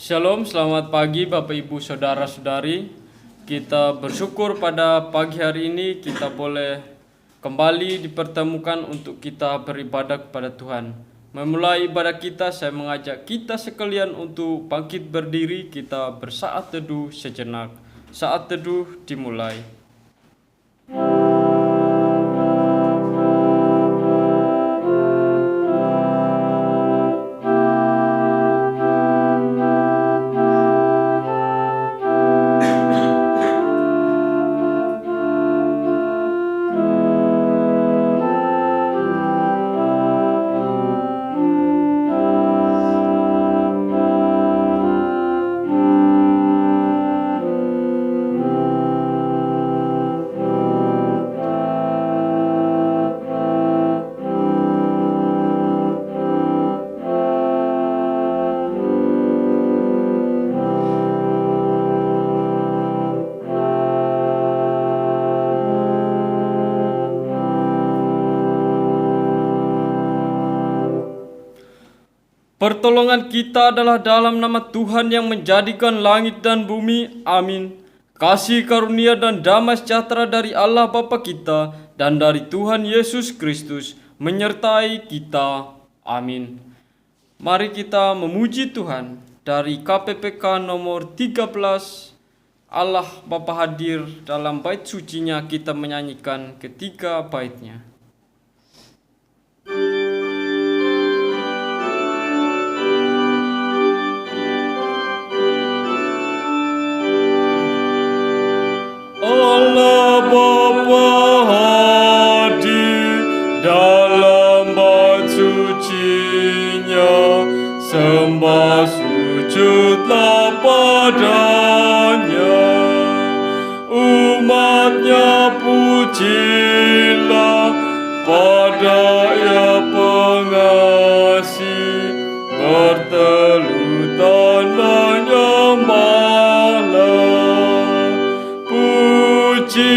Shalom, selamat pagi Bapak Ibu Saudara-saudari. Kita bersyukur pada pagi hari ini kita boleh kembali dipertemukan untuk kita beribadah kepada Tuhan. Memulai ibadah kita, saya mengajak kita sekalian untuk bangkit berdiri, kita bersaat teduh sejenak. Saat teduh dimulai. Pertolongan kita adalah dalam nama Tuhan yang menjadikan langit dan bumi. Amin. Kasih karunia dan damai sejahtera dari Allah Bapa kita dan dari Tuhan Yesus Kristus menyertai kita. Amin. Mari kita memuji Tuhan dari KPPK nomor 13. Allah Bapa hadir dalam bait sucinya, kita menyanyikan ketiga baitnya. Allah Bapa hadir dalam bait sucinya, sembah sujudlah padanya. Umatnya pujilah pada Ia pengasih, bertelut tandanya malam. Pujilah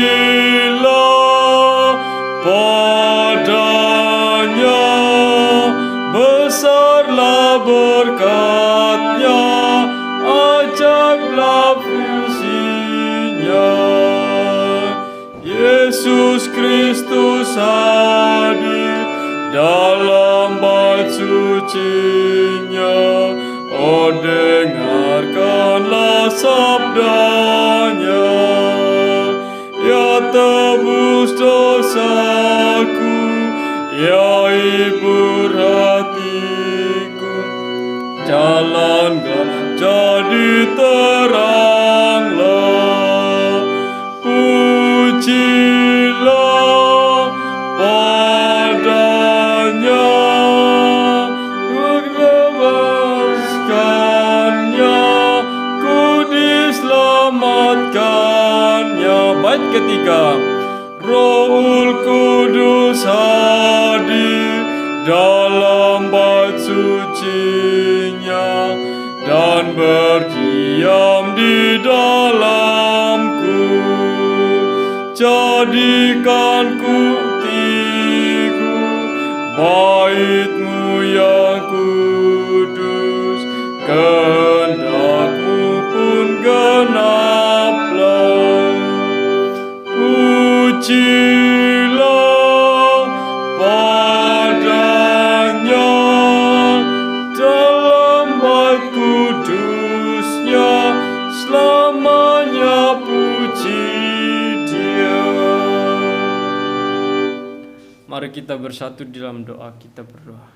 padanya, besarlah berkat-Nya, ajaiblah fungsinya. Yesus Kristus hadir dalam bait sucinya, oh dengarkanlah sabdanya. Ya tebus dosaku, ya hibur hatiku, jalanlah jadi teranglah. Pujilah padanya, ku bebaskannya, ku diselamatkannya. Bait ketiga. Rohul Kudus hadir dalam bait sucinya dan berdiam di dalamku. Jadikan ku tiku bait-Mu yang kudus, kehendak-Mu pun genaplah. Pujilah padanya dalam bait kudusnya, selamanya puji Dia. Mari kita bersatu di dalam doa, kita berdoa.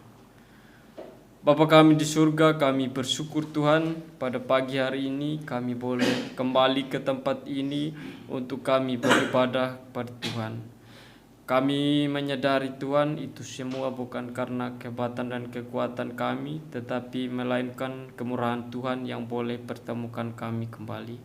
Bapa kami di surga, kami bersyukur Tuhan pada pagi hari ini kami boleh kembali ke tempat ini untuk kami beribadah kepada Tuhan. Kami menyadari Tuhan itu semua bukan karena kehebatan dan kekuatan kami, tetapi melainkan kemurahan Tuhan yang boleh pertemukan kami kembali.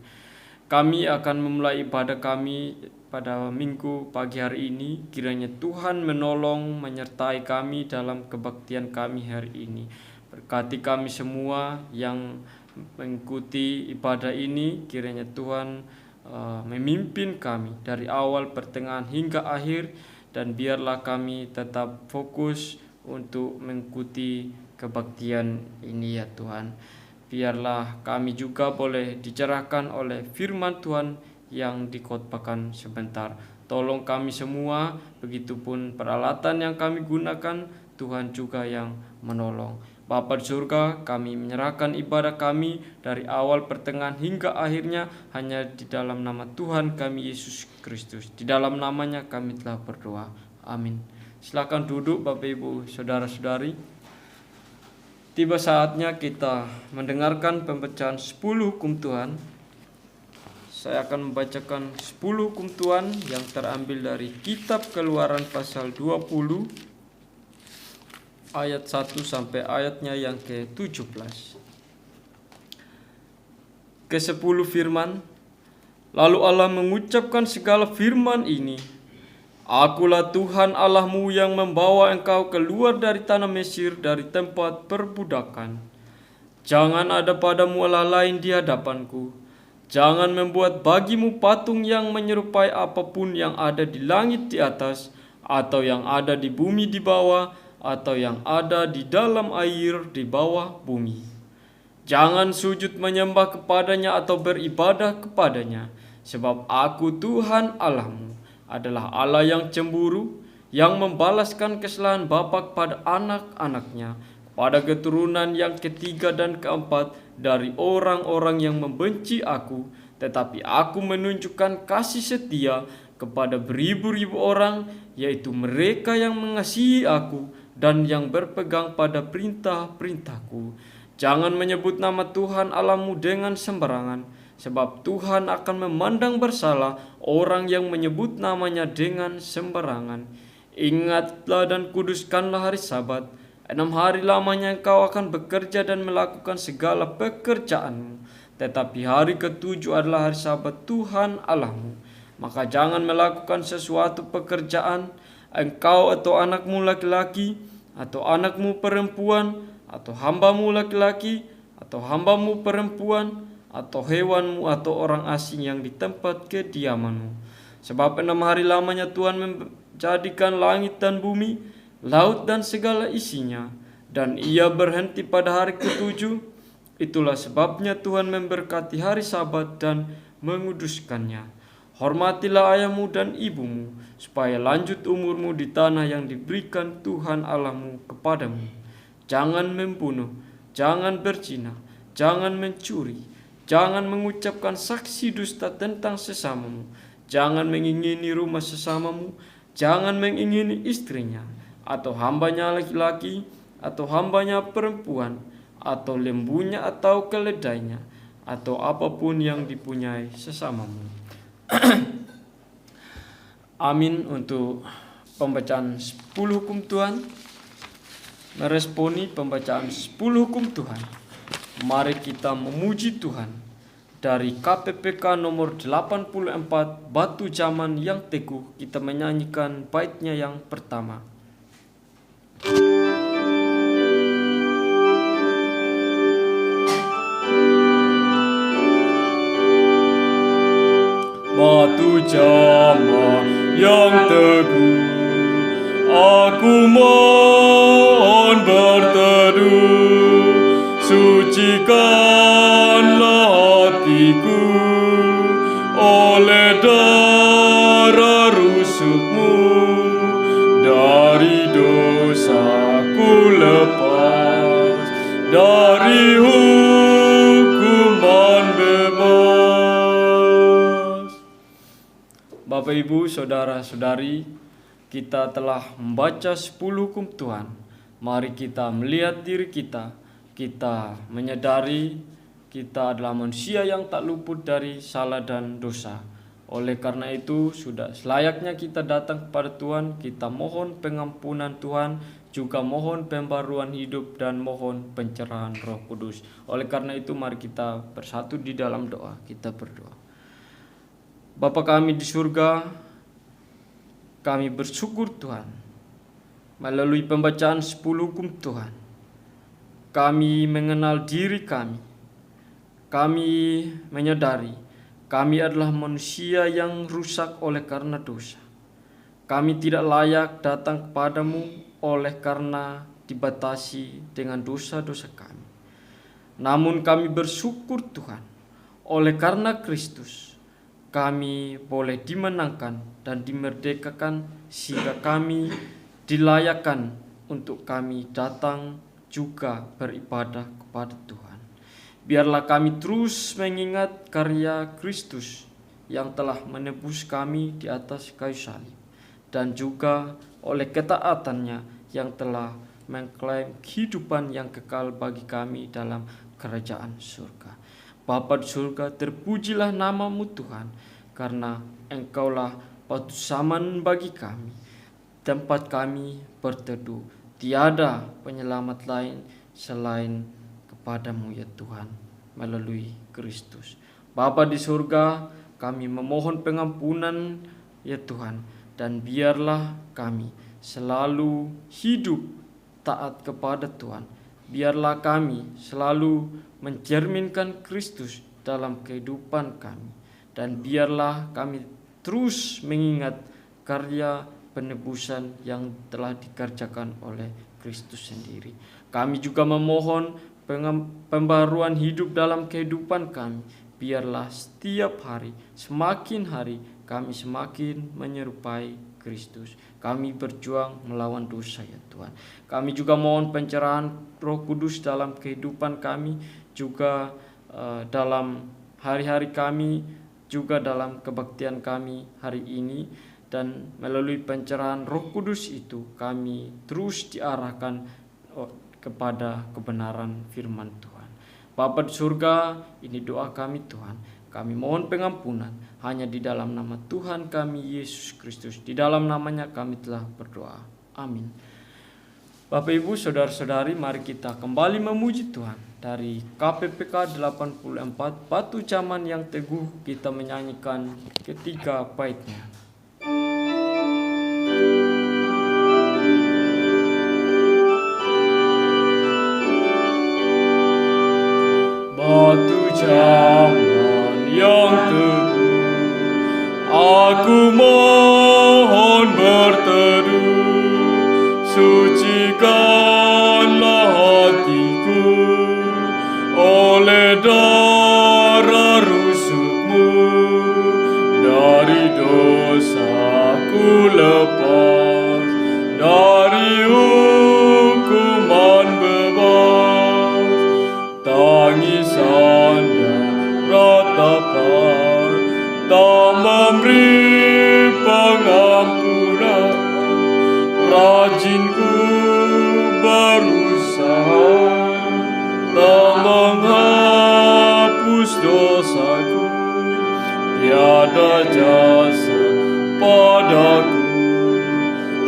Kami akan memulai ibadah kami pada minggu pagi hari ini. Kiranya Tuhan menolong, menyertai kami dalam kebaktian kami hari ini. Berkati kami semua yang mengikuti ibadah ini. Kiranya Tuhan memimpin kami dari awal, pertengahan hingga akhir. Dan biarlah kami tetap fokus untuk mengikuti kebaktian ini ya Tuhan. Biarlah kami juga boleh dicerahkan oleh firman Tuhan yang dikhotbahkan sebentar. Tolong kami semua, begitupun peralatan yang kami gunakan, Tuhan juga yang menolong. Bapa di surga, kami menyerahkan ibadah kami dari awal, pertengahan hingga akhirnya hanya di dalam nama Tuhan kami Yesus Kristus. Di dalam namanya kami telah berdoa. Amin. Silakan duduk Bapak Ibu Saudara-saudari. Tiba saatnya kita mendengarkan pembacaan 10 hukum Tuhan. Saya akan membacakan 10 hukum Tuhan yang terambil dari kitab Keluaran pasal 20 ayat 1 sampai ayatnya yang ke-17. Ke-10 firman, lalu Allah mengucapkan segala firman ini, Akulah Tuhan Allahmu yang membawa engkau keluar dari tanah Mesir, dari tempat perbudakan. Jangan ada padamu Allah lain di hadapanku. Jangan membuat bagimu patung yang menyerupai apapun yang ada di langit di atas, atau yang ada di bumi di bawah, atau yang ada di dalam air di bawah bumi. Jangan sujud menyembah kepadanya atau beribadah kepadanya, sebab aku Tuhan Allahmu adalah Allah yang cemburu, yang membalaskan kesalahan bapa kepada anak-anaknya, pada keturunan yang ketiga dan keempat dari orang-orang yang membenci aku, tetapi aku menunjukkan kasih setia kepada beribu-ribu orang, yaitu mereka yang mengasihi aku dan yang berpegang pada perintah-perintahku. Jangan menyebut nama Tuhan Allahmu dengan sembarangan, sebab Tuhan akan memandang bersalah orang yang menyebut namanya dengan sembarangan. Ingatlah dan kuduskanlah hari Sabat. 6 hari lamanya engkau akan bekerja dan melakukan segala pekerjaanmu. Tetapi hari ke-7 adalah hari Sabat Tuhan Allahmu. Maka jangan melakukan sesuatu pekerjaan, engkau atau anakmu laki-laki, atau anakmu perempuan, atau hambamu laki-laki, atau hambamu perempuan, atau hewanmu atau orang asing yang di tempat kediamanmu. Sebab 6 hari lamanya Tuhan menjadikan langit dan bumi, laut dan segala isinya, dan ia berhenti pada hari ke-7. Itulah sebabnya Tuhan memberkati hari Sabat dan menguduskannya. Hormatilah ayahmu dan ibumu, supaya lanjut umurmu di tanah yang diberikan Tuhan Allahmu kepadamu. Jangan membunuh, jangan berzina, jangan mencuri, jangan mengucapkan saksi dusta tentang sesamamu, jangan mengingini rumah sesamamu, jangan mengingini istrinya, atau hambanya laki-laki, atau hambanya perempuan, atau lembunya atau keledainya, atau apapun yang dipunyai sesamamu. Amin untuk pembacaan 10 hukum Tuhan. Meresponi pembacaan 10 hukum Tuhan, mari kita memuji Tuhan dari KPPK nomor 84 Batu Zaman yang Teguh. Kita menyanyikan baitnya yang pertama. Batu zaman yang teguh, aku mohon berteduh, sucikanlah hatiku oleh darah rusukmu, dari dosaku lepas, dari hukuman bebas. Bapak Ibu Saudara-saudari, kita telah membaca 10 hukum Tuhan. Mari kita melihat diri kita. Kita menyadari kita adalah manusia yang tak luput dari salah dan dosa. Oleh karena itu, sudah selayaknya kita datang kepada Tuhan. Kita mohon pengampunan Tuhan, juga mohon pembaruan hidup dan mohon pencerahan Roh Kudus. Oleh karena itu, mari kita bersatu di dalam doa. Kita berdoa. Bapa kami di surga, kami bersyukur Tuhan, melalui pembacaan 10 hukum Tuhan, kami mengenal diri kami. Kami menyadari kami adalah manusia yang rusak oleh karena dosa. Kami tidak layak datang kepadamu oleh karena dibatasi dengan dosa-dosa kami. Namun kami bersyukur Tuhan, oleh karena Kristus kami boleh dimenangkan dan dimerdekakan sehingga kami dilayakkan untuk kami datang juga beribadah kepada Tuhan. Biarlah kami terus mengingat karya Kristus yang telah menebus kami di atas kayu salib, dan juga oleh ketaatannya yang telah mengklaim kehidupan yang kekal bagi kami dalam kerajaan surga. Bapa di surga, terpujilah namamu Tuhan, karena Engkaulah batu saman bagi kami, tempat kami berteduh. Tiada penyelamat lain selain kepadamu ya Tuhan, melalui Kristus. Bapa di surga, kami memohon pengampunan ya Tuhan, dan biarlah kami selalu hidup taat kepada Tuhan. Biarlah kami selalu mencerminkan Kristus dalam kehidupan kami, dan biarlah kami terus mengingat karya penebusan yang telah dikerjakan oleh Kristus sendiri. Kami juga memohon pembaruan hidup dalam kehidupan kami. Biarlah setiap hari, semakin hari, kami semakin menyerupai Kristus. Kami berjuang melawan dosa ya Tuhan. Kami juga mohon pencerahan Roh Kudus dalam kehidupan kami, juga dalam hari-hari kami, juga dalam kebaktian kami hari ini. Dan melalui pencerahan Roh Kudus itu kami terus diarahkan kepada kebenaran firman Tuhan. Bapa di surga, ini doa kami Tuhan. Kami mohon pengampunan hanya di dalam nama Tuhan kami Yesus Kristus. Di dalam namanya kami telah berdoa. Amin. Bapak Ibu saudara-saudari, mari kita kembali memuji Tuhan. Dari KPPK 84 Batu Zaman yang Teguh, kita menyanyikan ketiga baitnya. Batu zaman yang teguh, aku mohon berteduh, sucikanlah hatiku oleh darah rusukmu, dari dosaku lepas, dari hukuman bebas, tangisan dan ratapan tak memberi pengampunan. Rajin ku berusaha tak menghapus dosaku, tiada jasa padaku,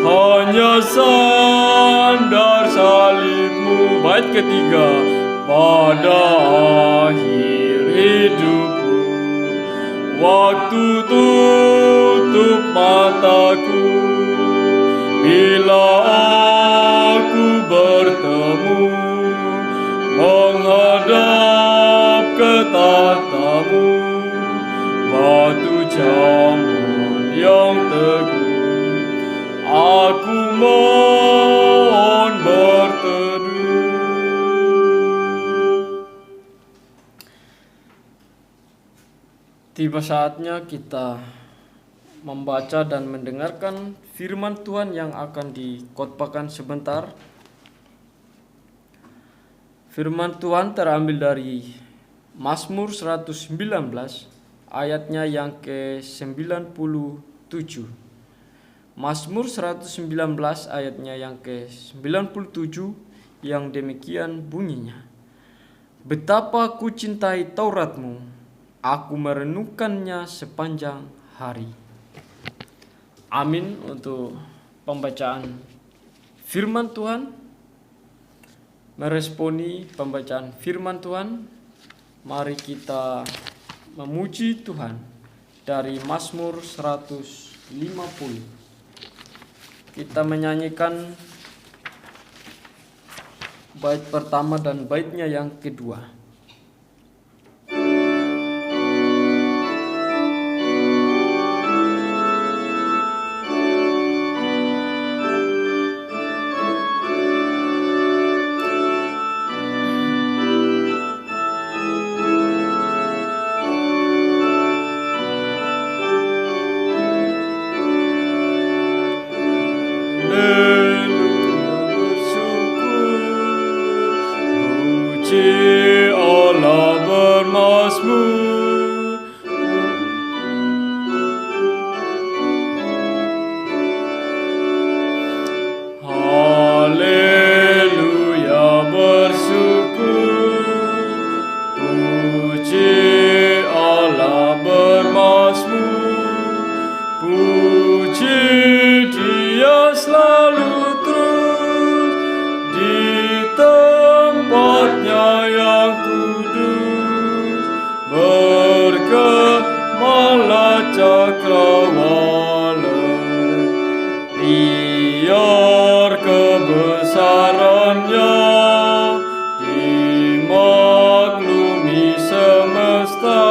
hanya sandar salibmu. Bait ketiga. Pada akhir hidupku, waktu tutup mataku, bila aku bertemu menghadap ke tahtamu, batu zaman yang teguh, aku mohon berteduh. Tiba saatnya kita membaca dan mendengarkan firman Tuhan yang akan dikhotbahkan sebentar. Firman Tuhan terambil dari Mazmur 119 ayatnya yang ke-97. Mazmur 119 ayatnya yang ke-97 yang demikian bunyinya. Betapa ku cintai Tauratmu, aku merenungkannya sepanjang hari. Amin untuk pembacaan firman Tuhan. Meresponi pembacaan firman Tuhan, mari kita memuji Tuhan dari Mazmur 150. Kita menyanyikan bait pertama dan baitnya yang kedua. Allah bermazmur. Haleluya bersyukur. Puji Allah bermazmur. Puji Dia selalu terus di tempatnya yang kudus. Bergemalah cakrawala, biar kebesarannya dimaklumi semesta.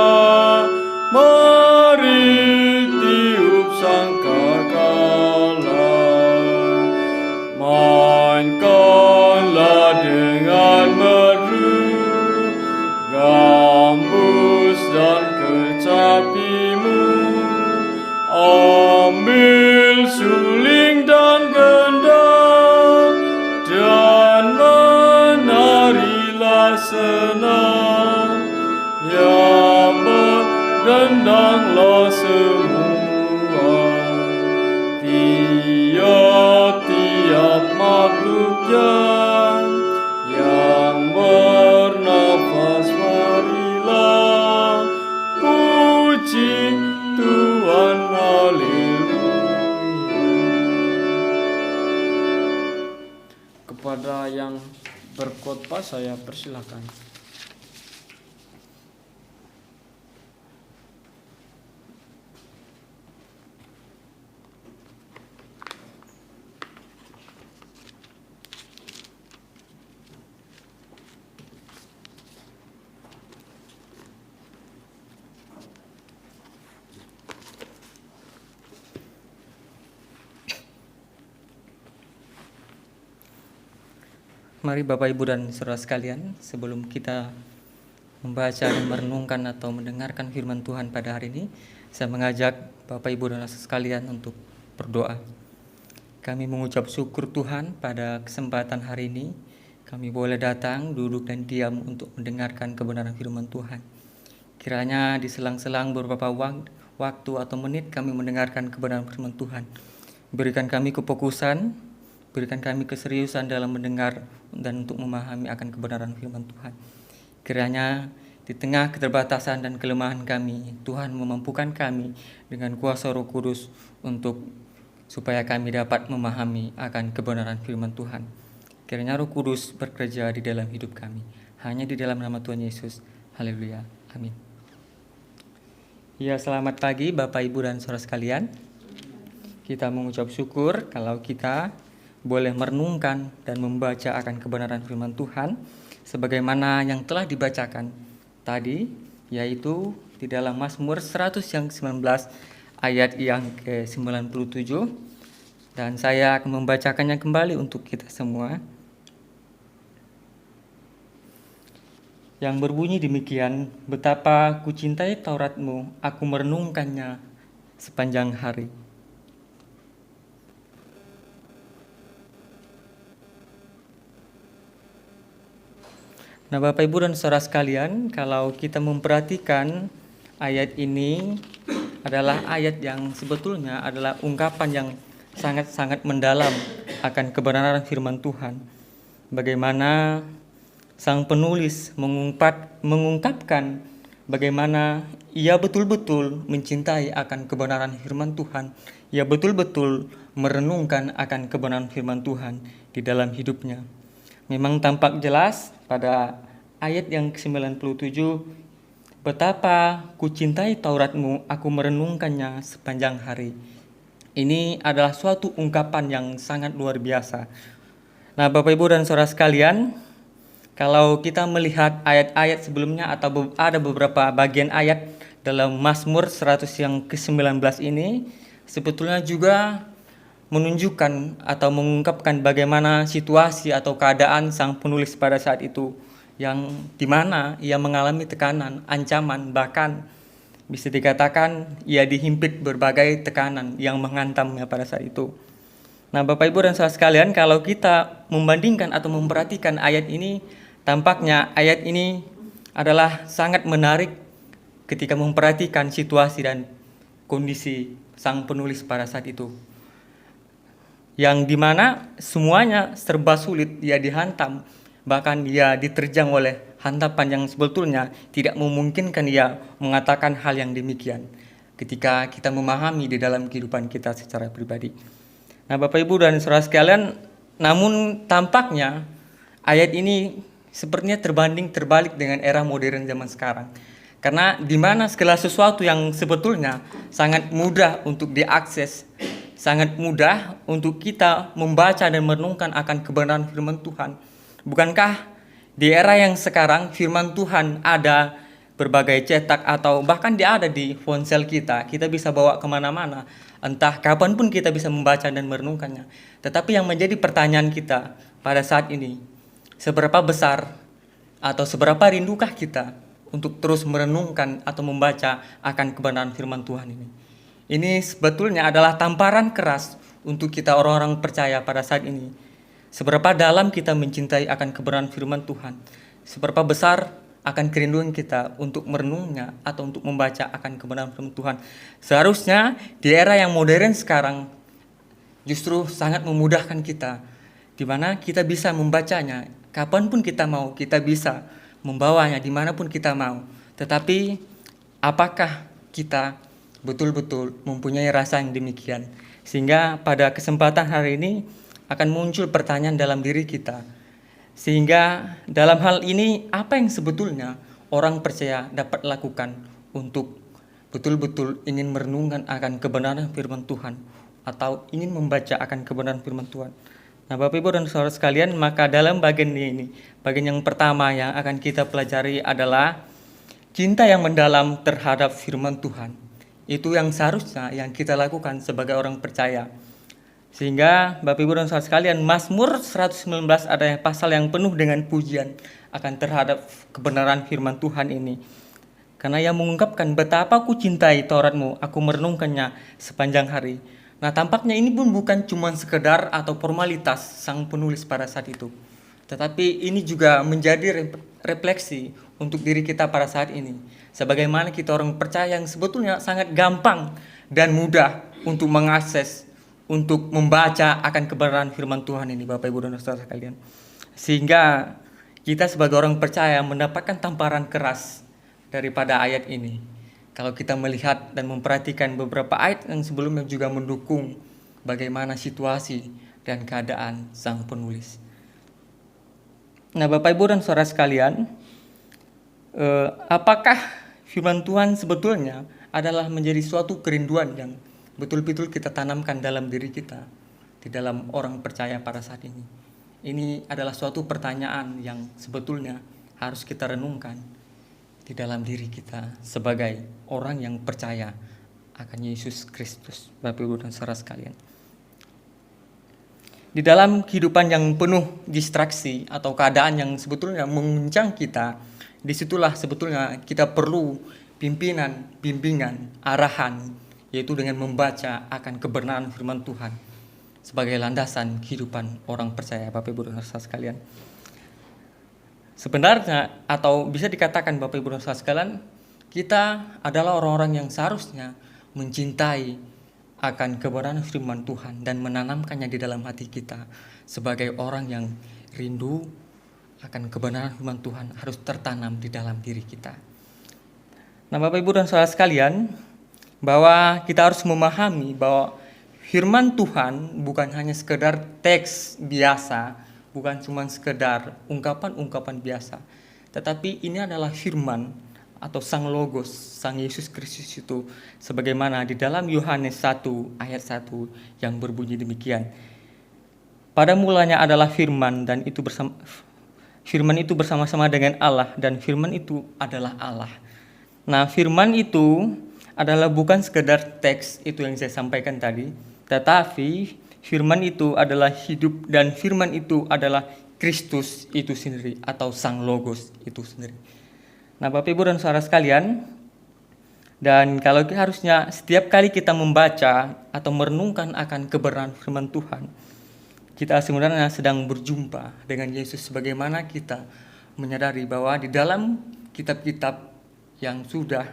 Mari tiup sangkakala, mainkanlah dengan merdu gambus dan kecapimu. Ambil suling dan gendang dan menarilah senang. Ya berdendanglah semua, tiap-tiap makhluk yang bernafas, marilah puji Tuhan. Haleluya. Kepada yang berkhotbah saya persilakan. Mari Bapak, Ibu, dan saudara sekalian, sebelum kita membaca dan merenungkan atau mendengarkan firman Tuhan pada hari ini, saya mengajak Bapak, Ibu, dan saudara sekalian untuk berdoa. Kami mengucap syukur Tuhan pada kesempatan hari ini, kami boleh datang, duduk, dan diam untuk mendengarkan kebenaran firman Tuhan. Kiranya di selang-selang beberapa waktu atau menit kami mendengarkan kebenaran firman Tuhan. Berikan kami kefokusan, berikan kami keseriusan dalam mendengar dan untuk memahami akan kebenaran firman Tuhan. Kiranya di tengah keterbatasan dan kelemahan kami, Tuhan memampukan kami dengan kuasa Roh Kudus supaya kami dapat memahami akan kebenaran firman Tuhan. Kiranya Roh Kudus bekerja di dalam hidup kami. Hanya di dalam nama Tuhan Yesus. Haleluya. Amin. Ya, selamat pagi Bapak, Ibu, dan saudara sekalian. Kita mengucap syukur kalau kita boleh merenungkan dan membaca akan kebenaran firman Tuhan sebagaimana yang telah dibacakan tadi, yaitu di dalam Mazmur 119 ayat yang ke-97, dan saya akan membacakannya kembali untuk kita semua, yang berbunyi demikian: betapa kucintai Tauratmu, aku merenungkannya sepanjang hari. Nah, Bapak, Ibu, dan saudara sekalian, kalau kita memperhatikan ayat ini adalah ayat yang sebetulnya adalah ungkapan yang sangat-sangat mendalam akan kebenaran firman Tuhan. Bagaimana sang penulis mengungkapkan bagaimana ia betul-betul mencintai akan kebenaran firman Tuhan. Ia betul-betul merenungkan akan kebenaran firman Tuhan di dalam hidupnya. Memang tampak jelas pada ayat yang ke-97, betapa kucintai Tauratmu, aku merenungkannya sepanjang hari. Ini adalah suatu ungkapan yang sangat luar biasa. Nah, Bapak, Ibu, dan saudara sekalian, kalau kita melihat ayat-ayat sebelumnya atau ada beberapa bagian ayat dalam Mazmur 100 yang ke-19 ini, sebetulnya juga menunjukkan atau mengungkapkan bagaimana situasi atau keadaan sang penulis pada saat itu, yang dimana ia mengalami tekanan, ancaman, bahkan bisa dikatakan ia dihimpit berbagai tekanan yang menghantamnya pada saat itu. Nah, Bapak, Ibu, dan saudara sekalian, kalau kita membandingkan atau memperhatikan ayat ini tampaknya ayat ini adalah sangat menarik ketika memperhatikan situasi dan kondisi sang penulis pada saat itu. Yang dimana semuanya serba sulit, dia dihantam, bahkan dia diterjang oleh hantapan yang sebetulnya tidak memungkinkan dia mengatakan hal yang demikian ketika kita memahami di dalam kehidupan kita secara pribadi. Nah, Bapak Ibu dan saudara sekalian, namun tampaknya ayat ini sepertinya terbanding terbalik dengan era modern zaman sekarang. Karena di mana segala sesuatu yang sebetulnya sangat mudah untuk diakses, sangat mudah untuk kita membaca dan merenungkan akan kebenaran firman Tuhan. Bukankah di era yang sekarang firman Tuhan ada berbagai cetak atau bahkan dia ada di ponsel kita bisa bawa kemana-mana, entah kapanpun kita bisa membaca dan merenungkannya. Tetapi yang menjadi pertanyaan kita pada saat ini, seberapa besar atau seberapa rindukah kita untuk terus merenungkan atau membaca akan kebenaran firman Tuhan ini? Ini sebetulnya adalah tamparan keras untuk kita orang-orang percaya pada saat ini. Seberapa dalam kita mencintai akan kebenaran firman Tuhan, seberapa besar akan kerinduan kita untuk merenungnya atau untuk membaca akan kebenaran firman Tuhan. Seharusnya di era yang modern sekarang justru sangat memudahkan kita, di mana kita bisa membacanya kapanpun kita mau, kita bisa membawanya dimanapun kita mau. Tetapi apakah kita betul-betul mempunyai rasa yang demikian? Sehingga pada kesempatan hari ini akan muncul pertanyaan dalam diri kita. Sehingga dalam hal ini apa yang sebetulnya orang percaya dapat lakukan untuk betul-betul ingin merenungkan akan kebenaran firman Tuhan atau ingin membaca akan kebenaran firman Tuhan. Nah, Bapak Ibu dan saudara sekalian, maka dalam bagian ini, bagian yang pertama yang akan kita pelajari adalah cinta yang mendalam terhadap firman Tuhan. Itu yang seharusnya yang kita lakukan sebagai orang percaya. Sehingga Bapak Ibu dan saudara sekalian, Mazmur 119 adalah pasal yang penuh dengan pujian akan terhadap kebenaran firman Tuhan ini. Karena ia mengungkapkan betapa aku cintai Tauratmu, aku merenungkannya sepanjang hari. Nah, tampaknya ini pun bukan cuma sekedar atau formalitas sang penulis pada saat itu. Tetapi ini juga menjadi refleksi untuk diri kita pada saat ini. Sebagaimana kita orang percaya yang sebetulnya sangat gampang dan mudah untuk mengakses, untuk membaca akan kebenaran firman Tuhan ini, Bapak Ibu dan saudara sekalian. Sehingga kita sebagai orang percaya mendapatkan tamparan keras daripada ayat ini. Kalau kita melihat dan memperhatikan beberapa ayat yang sebelumnya juga mendukung bagaimana situasi dan keadaan sang penulis. Nah, Bapak Ibu dan saudara sekalian, apakah firman Tuhan sebetulnya adalah menjadi suatu kerinduan yang betul-betul kita tanamkan dalam diri kita, di dalam orang percaya pada saat ini? Ini adalah suatu pertanyaan yang sebetulnya harus kita renungkan di dalam diri kita sebagai orang yang percaya akan Yesus Kristus, Bapak Ibu dan saudara sekalian. Di dalam kehidupan yang penuh distraksi atau keadaan yang sebetulnya menguncang kita, disitulah sebetulnya kita perlu pimpinan, bimbingan, arahan, yaitu dengan membaca akan kebenaran firman Tuhan sebagai landasan kehidupan orang percaya, Bapak Ibu dan saudara sekalian. Sebenarnya atau bisa dikatakan Bapak Ibu dan saudara sekalian, kita adalah orang-orang yang seharusnya mencintai akan kebenaran firman Tuhan dan menanamkannya di dalam hati kita sebagai orang yang rindu akan kebenaran firman Tuhan harus tertanam di dalam diri kita. Nah, Bapak Ibu dan saudara sekalian, bahwa kita harus memahami bahwa firman Tuhan bukan hanya sekedar teks biasa, bukan cuma sekedar ungkapan-ungkapan biasa, tetapi ini adalah firman atau sang logos, sang Yesus Kristus itu, sebagaimana di dalam Yohanes 1 ayat 1 yang berbunyi demikian. Pada mulanya adalah firman, dan firman itu bersama-sama dengan Allah, dan firman itu adalah Allah. Nah, firman itu adalah bukan sekedar teks itu yang saya sampaikan tadi, tetapi firman itu adalah hidup, dan firman itu adalah Kristus itu sendiri atau sang logos itu sendiri. Nah, Bapak Ibu dan saudara sekalian, dan kalau harusnya setiap kali kita membaca atau merenungkan akan kebenaran firman Tuhan, kita sebenarnya sedang berjumpa dengan Yesus sebagaimana kita menyadari bahwa di dalam kitab-kitab yang sudah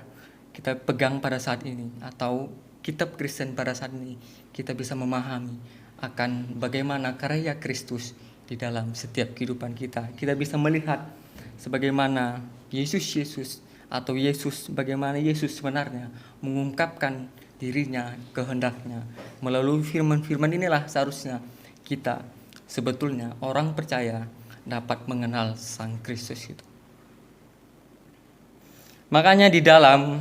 kita pegang pada saat ini atau kitab Kristen pada saat ini, kita bisa memahami akan bagaimana karya Kristus di dalam setiap kehidupan kita. Kita bisa melihat sebagaimana Yesus atau Yesus, bagaimana Yesus sebenarnya mengungkapkan dirinya, kehendaknya. Melalui firman-firman inilah seharusnya kita sebetulnya orang percaya dapat mengenal Sang Kristus itu. Makanya di dalam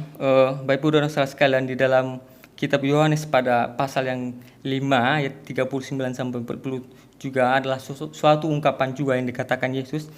Bapak Ibu dan Saudara sekalian, di dalam kitab Yohanes pada pasal yang 5 ayat 39 sampai 40 juga adalah suatu ungkapan juga yang dikatakan Yesus.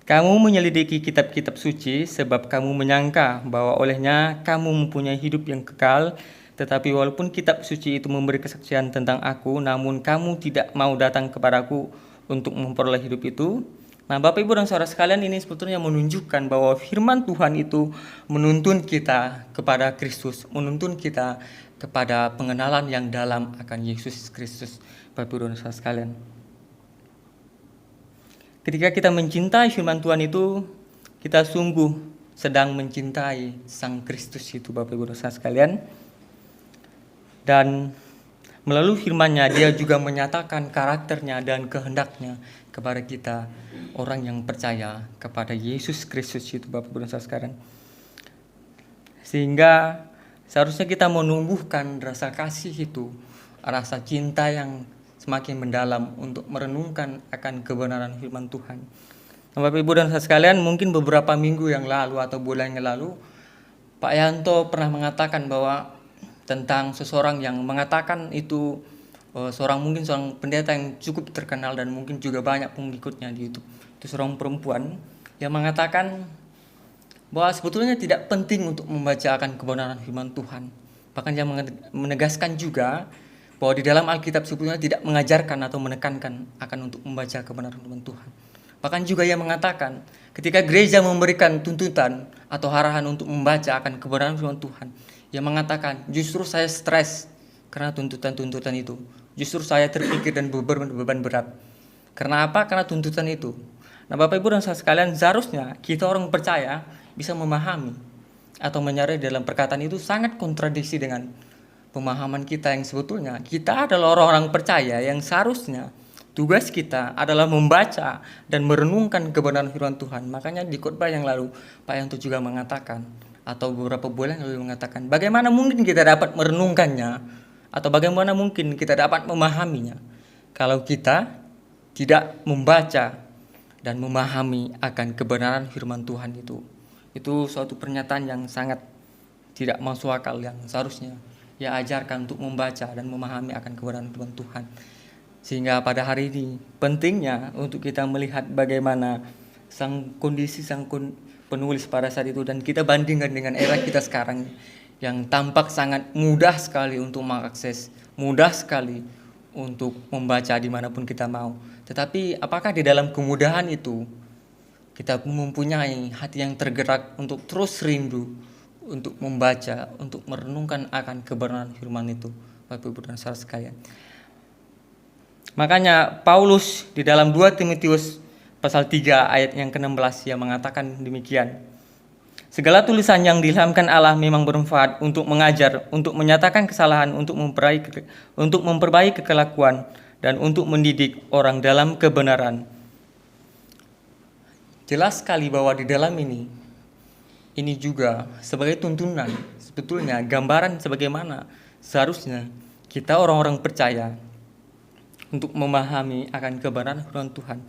Kamu menyelidiki kitab-kitab suci sebab kamu menyangka bahwa olehnya kamu mempunyai hidup yang kekal, tetapi walaupun kitab suci itu memberi kesaksian tentang aku, namun kamu tidak mau datang kepadaku untuk memperoleh hidup itu. Nah, Bapak Ibu dan Saudara sekalian, ini sebetulnya menunjukkan bahwa firman Tuhan itu menuntun kita kepada Kristus, menuntun kita kepada pengenalan yang dalam akan Yesus Kristus, Bapak Ibu dan Saudara sekalian. Ketika kita mencintai firman Tuhan itu, kita sungguh sedang mencintai Sang Kristus itu, Bapak Ibu dan Saudara sekalian. Dan melalui firman-Nya Dia juga menyatakan karakternya dan kehendaknya kepada kita, orang yang percaya kepada Yesus Kristus itu, Bapak Ibu dan Saudara sekalian. Sehingga seharusnya kita menumbuhkan rasa kasih itu, rasa cinta yang semakin mendalam untuk merenungkan akan kebenaran firman Tuhan. Nah, Bapak Ibu dan Saudara sekalian, mungkin beberapa minggu yang lalu atau bulan yang lalu, Pak Yanto pernah mengatakan bahwa tentang seseorang yang mengatakan itu seorang pendeta yang cukup terkenal dan mungkin juga banyak pengikutnya di YouTube. Itu seorang perempuan yang mengatakan bahwa sebetulnya tidak penting untuk membaca akan kebenaran firman Tuhan. Bahkan dia menegaskan juga bahwa di dalam Alkitab sebetulnya tidak mengajarkan atau menekankan akan untuk membaca kebenaran firman Tuhan. Bahkan juga ia mengatakan ketika gereja memberikan tuntutan atau arahan untuk membaca akan kebenaran firman Tuhan, ia mengatakan justru saya stres karena tuntutan-tuntutan itu. Justru saya terpikir dan beban berat. Karena apa? Karena tuntutan itu. Nah, Bapak Ibu dan Saudara sekalian, seharusnya kita orang percaya bisa memahami atau menyadari dalam perkataan itu sangat kontradiksi dengan pemahaman kita yang sebetulnya kita adalah orang-orang percaya yang seharusnya tugas kita adalah membaca dan merenungkan kebenaran firman Tuhan. Makanya di khotbah yang lalu Pak Yanto juga mengatakan, atau beberapa bulan yang lalu mengatakan, bagaimana mungkin kita dapat merenungkannya atau bagaimana mungkin kita dapat memahaminya kalau kita tidak membaca dan memahami akan kebenaran firman Tuhan itu. Itu suatu pernyataan yang sangat tidak masuk akal yang seharusnya ia ajarkan untuk membaca dan memahami akan kebenaran firman Tuhan. Sehingga pada hari ini pentingnya untuk kita melihat bagaimana kondisi sang penulis pada saat itu dan kita bandingkan dengan era kita sekarang yang tampak sangat mudah sekali untuk mengakses, mudah sekali untuk membaca dimanapun kita mau. Tetapi apakah di dalam kemudahan itu kita mempunyai hati yang tergerak untuk terus rindu untuk membaca, untuk merenungkan akan kebenaran firman itu, Bapak Ibu dan Saudara sekalian. Makanya Paulus di dalam 2 Timotius pasal 3 ayat yang ke-16 ia mengatakan demikian. Segala tulisan yang diilhamkan Allah memang bermanfaat untuk mengajar, untuk menyatakan kesalahan, untuk memperbaiki kelakuan, dan untuk mendidik orang dalam kebenaran. Jelas sekali bahwa di dalam ini juga sebagai tuntunan, sebetulnya gambaran sebagaimana seharusnya kita orang-orang percaya untuk memahami akan kebenaran firman Tuhan.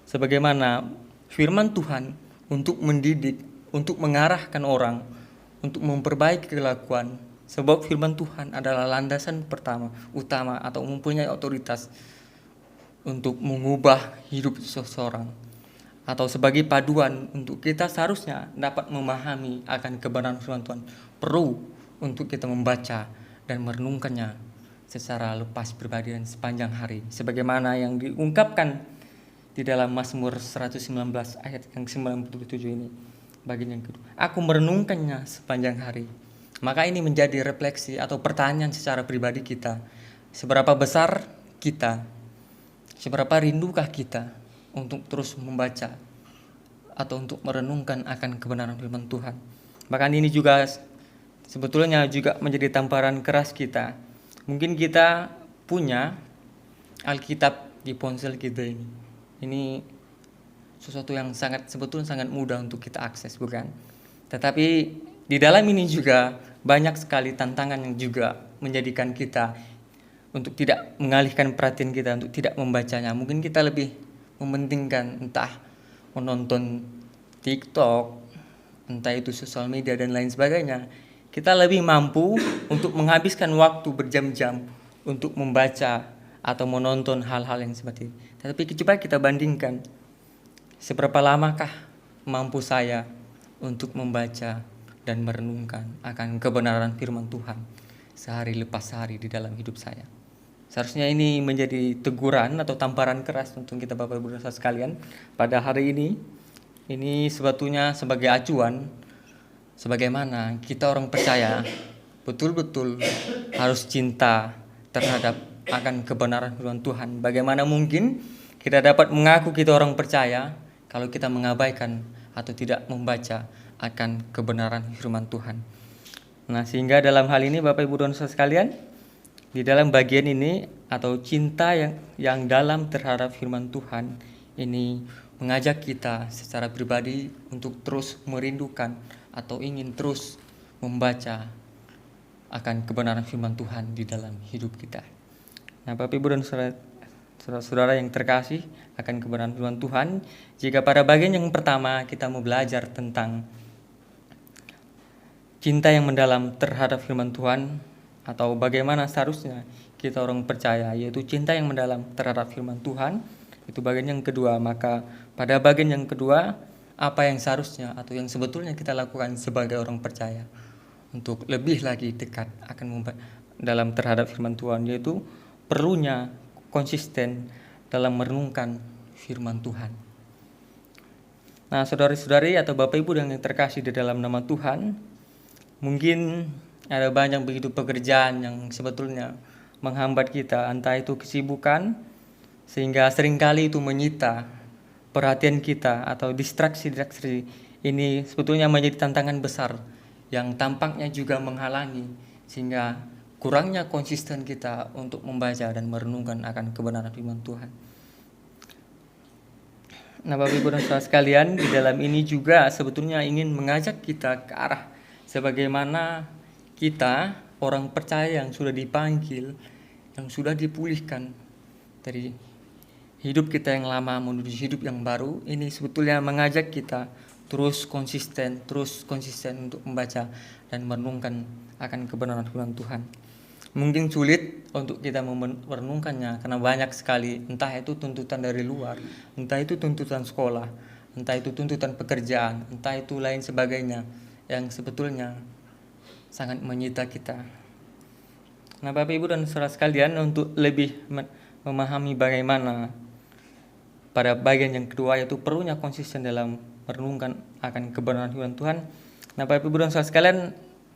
Sebagaimana firman Tuhan untuk mendidik, untuk mengarahkan orang, untuk memperbaiki kelakuan. Sebab firman Tuhan adalah landasan utama atau mempunyai otoritas untuk mengubah hidup seseorang. Atau sebagai paduan untuk kita seharusnya dapat memahami akan kebenaran firman Tuhan. Perlu untuk kita membaca dan merenungkannya secara lepas pribadi dan sepanjang hari. Sebagaimana yang diungkapkan di dalam Mazmur 119 ayat yang 97 ini. Bagian yang kedua, aku merenungkannya sepanjang hari. Maka ini menjadi refleksi atau pertanyaan secara pribadi kita. Seberapa besar kita, seberapa rindukah kita untuk terus membaca atau untuk merenungkan akan kebenaran firman Tuhan. Bahkan ini juga sebetulnya juga menjadi tamparan keras kita. Mungkin kita punya Alkitab di ponsel kita ini. Ini sesuatu yang sebetulnya sangat mudah untuk kita akses, bukan? Tetapi di dalam ini juga banyak sekali tantangan yang juga menjadikan kita untuk tidak mengalihkan perhatian kita untuk tidak membacanya. Mungkin kita lebih mementingkan entah menonton TikTok, entah itu sosial media dan lain sebagainya. Kita lebih mampu untuk menghabiskan waktu berjam-jam untuk membaca atau menonton hal-hal yang seperti ini. Tetapi coba kita bandingkan, seberapa lamakah mampu saya untuk membaca dan merenungkan akan kebenaran firman Tuhan sehari lepas hari di dalam hidup saya. Seharusnya ini menjadi teguran atau tamparan keras untuk kita Bapak Ibu Saudara sekalian pada hari ini. Ini sebetulnya sebagai acuan sebagaimana kita orang percaya betul-betul harus cinta terhadap akan kebenaran firman Tuhan. Bagaimana mungkin kita dapat mengaku kita orang percaya kalau kita mengabaikan atau tidak membaca akan kebenaran firman Tuhan. Nah, sehingga dalam hal ini Bapak Ibu dan Saudara sekalian, di dalam bagian ini atau cinta yang dalam terhadap firman Tuhan ini mengajak kita secara pribadi untuk terus merindukan atau ingin terus membaca akan kebenaran firman Tuhan di dalam hidup kita. Nah, Bapak Ibu dan saudara-saudara yang terkasih akan kebenaran firman Tuhan, jika pada bagian yang pertama kita mau belajar tentang cinta yang mendalam terhadap firman Tuhan atau bagaimana seharusnya kita orang percaya, yaitu cinta yang mendalam terhadap firman Tuhan, itu bagian yang kedua. Maka pada bagian yang kedua, apa yang seharusnya atau yang sebetulnya kita lakukan sebagai orang percaya untuk lebih lagi dekat akan dalam terhadap firman Tuhan, yaitu perlunya konsisten dalam merenungkan firman Tuhan. Nah, saudari-saudari atau Bapak Ibu yang terkasih di dalam nama Tuhan, mungkin ada banyak begitu pekerjaan yang sebetulnya menghambat kita, entah itu kesibukan sehingga seringkali itu menyita perhatian kita, atau distraksi-distraksi ini sebetulnya menjadi tantangan besar yang tampaknya juga menghalangi sehingga kurangnya konsisten kita untuk membaca dan merenungkan akan kebenaran firman Tuhan. Nah, Bapak Ibu dan Saudara sekalian, di dalam ini juga sebetulnya ingin mengajak kita ke arah sebagaimana kita orang percaya yang sudah dipanggil, yang sudah dipulihkan dari hidup kita yang lama menuju hidup yang baru. Ini sebetulnya mengajak kita terus konsisten untuk membaca dan merenungkan akan kebenaran firman Tuhan. Mungkin sulit untuk kita merenungkannya karena banyak sekali, entah itu tuntutan dari luar, entah itu tuntutan sekolah, entah itu tuntutan pekerjaan, entah itu lain sebagainya yang sebetulnya sangat menyita kita. Nah, Bapak Ibu dan Saudara sekalian, untuk lebih memahami bagaimana pada bagian yang kedua, yaitu perlunya konsisten dalam merenungkan akan kebenaran firman Tuhan. Nah, Bapak Ibu dan Saudara sekalian,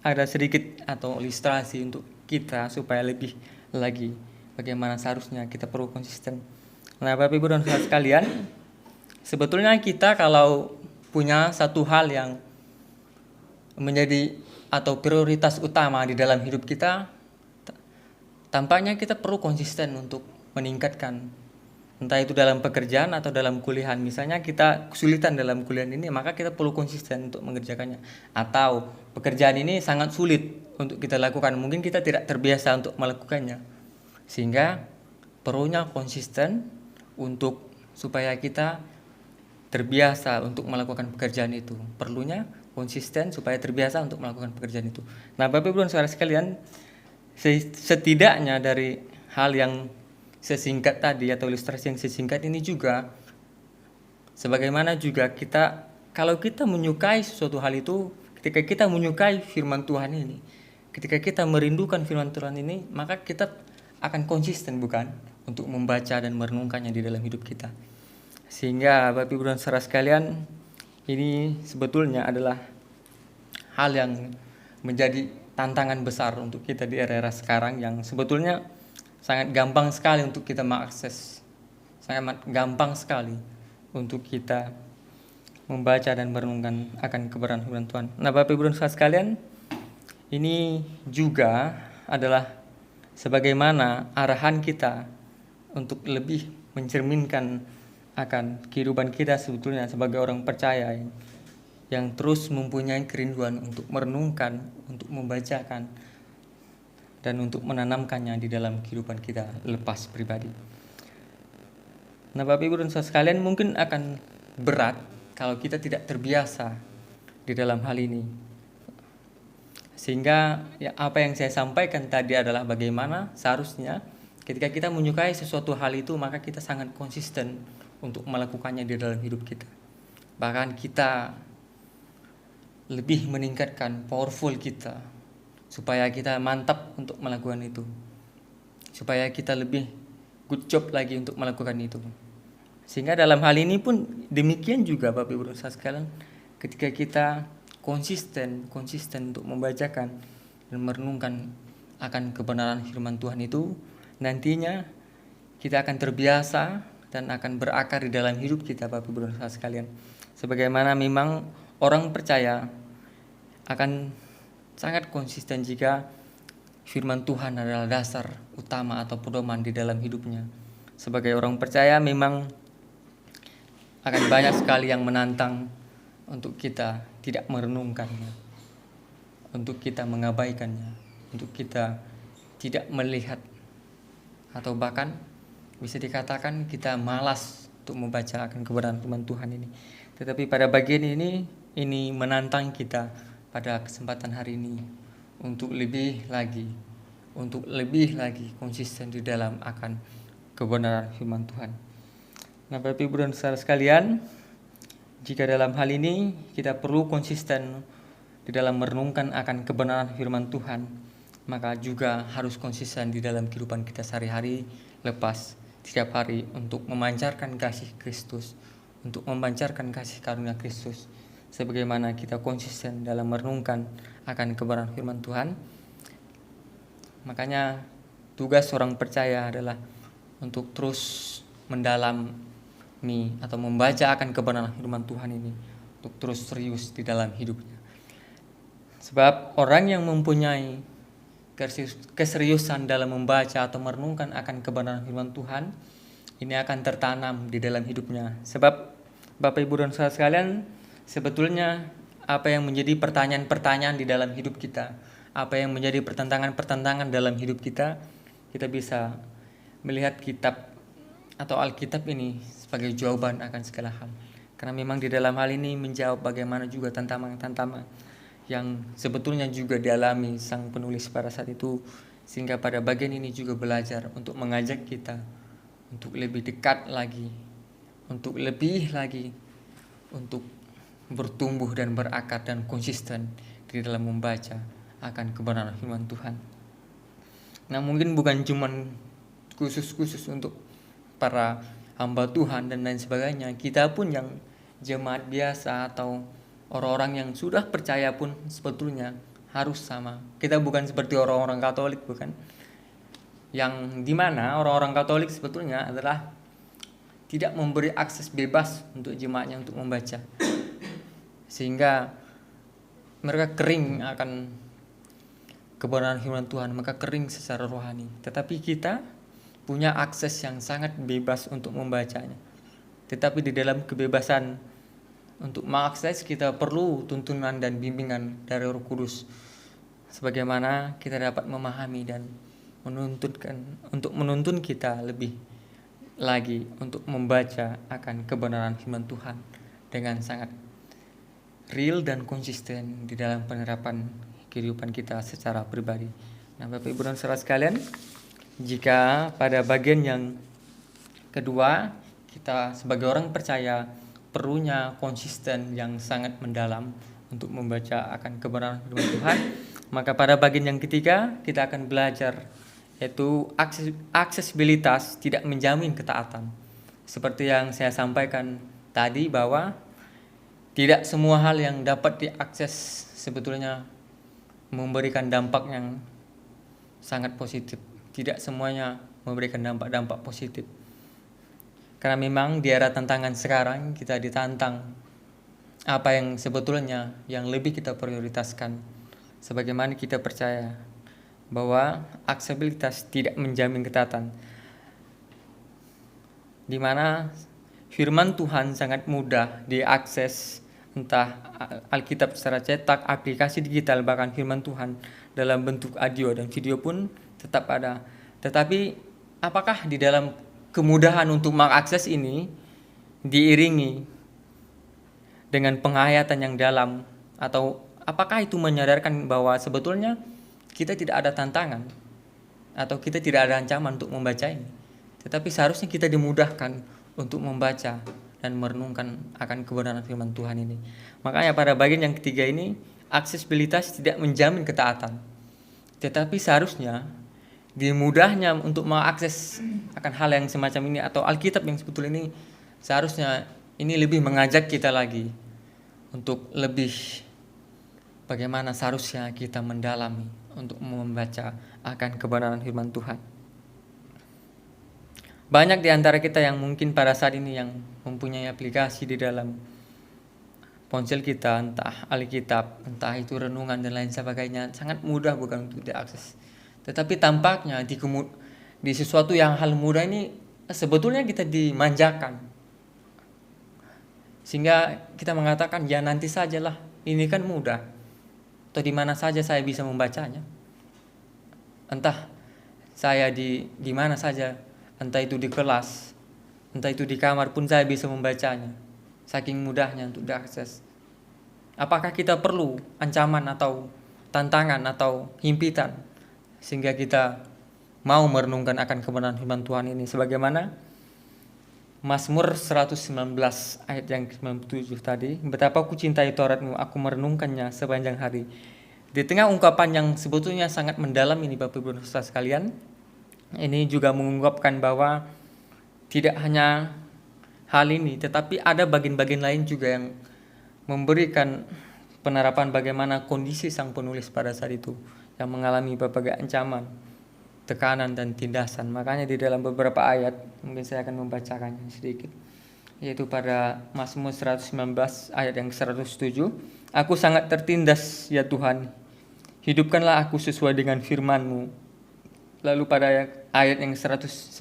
ada sedikit atau ilustrasi untuk kita supaya lebih lagi bagaimana seharusnya kita perlu konsisten. Nah, Bapak Ibu dan Saudara sekalian, sebetulnya kita kalau punya satu hal yang menjadi atau prioritas utama di dalam hidup kita, tampaknya kita perlu konsisten untuk meningkatkan, entah itu dalam pekerjaan atau dalam kuliah. Misalnya kita kesulitan dalam kuliah ini, maka kita perlu konsisten untuk mengerjakannya. Atau pekerjaan ini sangat sulit untuk kita lakukan, mungkin kita tidak terbiasa untuk melakukannya, sehingga perlunya konsisten untuk supaya kita terbiasa untuk melakukan pekerjaan itu. Perlunya konsisten supaya terbiasa untuk melakukan pekerjaan itu. Nah, Bapak Ibu dan Saudara sekalian, setidaknya dari hal yang sesingkat tadi atau ilustrasi yang sesingkat ini juga, sebagaimana juga kita, kalau kita menyukai sesuatu hal itu, ketika kita menyukai firman Tuhan ini, ketika kita merindukan firman Tuhan ini, maka kita akan konsisten, bukan, untuk membaca dan merenungkannya di dalam hidup kita. Sehingga Bapak Ibu dan Saudara sekalian, ini sebetulnya adalah hal yang menjadi tantangan besar untuk kita di era-era sekarang, yang sebetulnya sangat gampang sekali untuk kita mengakses, sangat gampang sekali untuk kita membaca dan merenungkan akan kebenaran firman Tuhan. Nah, Bapak Ibu dan Saudara sekalian, ini juga adalah sebagaimana arahan kita untuk lebih mencerminkan akan kehidupan kita sebetulnya sebagai orang percaya yang terus mempunyai kerinduan untuk merenungkan, untuk membacakan, dan untuk menanamkannya di dalam kehidupan kita lepas pribadi. Nah, Bapak Ibu dan Saudara sekalian, mungkin akan berat kalau kita tidak terbiasa di dalam hal ini. Sehingga apa yang saya sampaikan tadi adalah bagaimana seharusnya ketika kita menyukai sesuatu hal itu, maka kita sangat konsisten untuk melakukannya di dalam hidup kita. Bahkan kita lebih meningkatkan powerful kita supaya kita mantap untuk melakukan itu, supaya kita lebih good job lagi untuk melakukan itu. Sehingga dalam hal ini pun demikian juga Bapak Ibu dan Saudara sekalian, ketika kita konsisten untuk membacakan dan merenungkan akan kebenaran firman Tuhan itu, nantinya kita akan terbiasa dan akan berakar di dalam hidup kita Bapak Ibu dan Saudara sekalian. Sebagaimana memang orang percaya akan sangat konsisten jika firman Tuhan adalah dasar utama atau pedoman di dalam hidupnya. Sebagai orang percaya memang akan banyak sekali yang menantang untuk kita tidak merenungkannya, untuk kita mengabaikannya, untuk kita tidak melihat, atau bahkan bisa dikatakan kita malas untuk membaca akan kebenaran firman Tuhan ini. Tetapi pada bagian ini menantang kita pada kesempatan hari ini untuk lebih lagi konsisten di dalam akan kebenaran firman Tuhan. Nah, Bapak Ibu dan Saudara sekalian, jika dalam hal ini kita perlu konsisten di dalam merenungkan akan kebenaran firman Tuhan, maka juga harus konsisten di dalam kehidupan kita sehari-hari, lepas setiap hari untuk memancarkan kasih Kristus, untuk memancarkan kasih karunia Kristus. Sebagaimana kita konsisten dalam merenungkan akan kebenaran firman Tuhan, makanya tugas seorang percaya adalah untuk terus mendalami atau membaca akan kebenaran firman Tuhan ini, untuk terus serius di dalam hidupnya. Sebab orang yang mempunyai keseriusan dalam membaca atau merenungkan akan kebenaran firman Tuhan, ini akan tertanam di dalam hidupnya. Sebab Bapak Ibu dan Saudara sekalian, sebetulnya apa yang menjadi pertanyaan-pertanyaan di dalam hidup kita, apa yang menjadi pertentangan-pertentangan dalam hidup kita, kita bisa melihat kitab atau Alkitab ini sebagai jawaban akan segala hal. Karena memang di dalam hal ini menjawab bagaimana juga tantangan-tantangan yang sebetulnya juga dialami sang penulis pada saat itu, sehingga pada bagian ini juga belajar untuk mengajak kita untuk lebih dekat lagi, untuk lebih lagi, untuk bertumbuh dan berakar dan konsisten di dalam membaca akan kebenaran firman Tuhan. Nah, mungkin bukan cuman khusus untuk para hamba Tuhan dan lain sebagainya, kita pun yang jemaat biasa atau orang-orang yang sudah percaya pun sebetulnya harus sama. Kita bukan seperti orang-orang Katolik, bukan, yang dimana orang-orang Katolik sebetulnya adalah tidak memberi akses bebas untuk jemaatnya untuk membaca, sehingga mereka kering akan kebenaran firman Tuhan, maka kering secara rohani. Tetapi kita punya akses yang sangat bebas untuk membacanya. Tetapi di dalam kebebasan untuk mengakses, kita perlu tuntunan dan bimbingan dari Roh Kudus, sebagaimana kita dapat memahami dan menuntun kita lebih lagi untuk membaca akan kebenaran firman Tuhan dengan sangat real dan konsisten di dalam penerapan kehidupan kita secara pribadi. Nah, Bapak Ibu dan Saudara sekalian, jika pada bagian yang kedua kita sebagai orang percaya perlunya konsisten yang sangat mendalam untuk membaca akan kebenaran firman Tuhan, maka pada bagian yang ketiga kita akan belajar, yaitu aksesibilitas tidak menjamin ketaatan. Seperti yang saya sampaikan tadi, bahwa tidak semua hal yang dapat diakses sebetulnya memberikan dampak yang sangat positif. Tidak semuanya memberikan dampak-dampak positif. Karena memang di era tantangan sekarang kita ditantang apa yang sebetulnya yang lebih kita prioritaskan. Sebagaimana kita percaya bahwa aksesibilitas tidak menjamin ketaatan, di mana firman Tuhan sangat mudah diakses, entah Alkitab secara cetak, aplikasi digital, bahkan firman Tuhan dalam bentuk audio dan video pun tetap ada. Tetapi apakah di dalam kemudahan untuk mengakses ini diiringi dengan penghayatan yang dalam, atau apakah itu menyadarkan bahwa sebetulnya kita tidak ada tantangan atau kita tidak ada ancaman untuk membaca ini, tetapi seharusnya kita dimudahkan untuk membaca dan merenungkan akan kebenaran firman Tuhan ini. Makanya pada bagian yang ketiga ini, aksesibilitas tidak menjamin ketaatan, tetapi seharusnya dimudahnya untuk mengakses akan hal yang semacam ini atau Alkitab yang sebetulnya ini, seharusnya ini lebih mengajak kita lagi untuk lebih bagaimana seharusnya kita mendalami untuk membaca akan kebenaran firman Tuhan. Banyak di antara kita yang mungkin pada saat ini yang mempunyai aplikasi di dalam ponsel kita, entah Alkitab, entah itu renungan dan lain sebagainya, sangat mudah bukan untuk diakses. Tetapi tampaknya di sesuatu yang hal mudah ini sebetulnya kita dimanjakan. Sehingga kita mengatakan ya nanti sajalah, ini kan mudah. Atau di mana saja saya bisa membacanya. Entah saya di mana saja, entah itu di kelas, entah itu di kamar pun saya bisa membacanya. Saking mudahnya untuk diakses. Apakah kita perlu ancaman atau tantangan atau himpitan sehingga kita mau merenungkan akan kebenaran firman Tuhan ini, sebagaimana Mazmur 119 ayat yang 97 tadi, betapa aku cintai Tauratmu, aku merenungkannya sepanjang hari. Di tengah ungkapan yang sebetulnya sangat mendalam ini Bapak Ibu Saudara sekalian, ini juga mengungkapkan bahwa tidak hanya hal ini, tetapi ada bagian-bagian lain juga yang memberikan penerapan bagaimana kondisi sang penulis pada saat itu, yang mengalami berbagai ancaman, tekanan dan tindasan. Makanya di dalam beberapa ayat, mungkin saya akan membacakannya sedikit, yaitu pada Mazmur 119 ayat yang 107, aku sangat tertindas ya Tuhan, hidupkanlah aku sesuai dengan firman-Mu. Lalu pada ayat yang 109,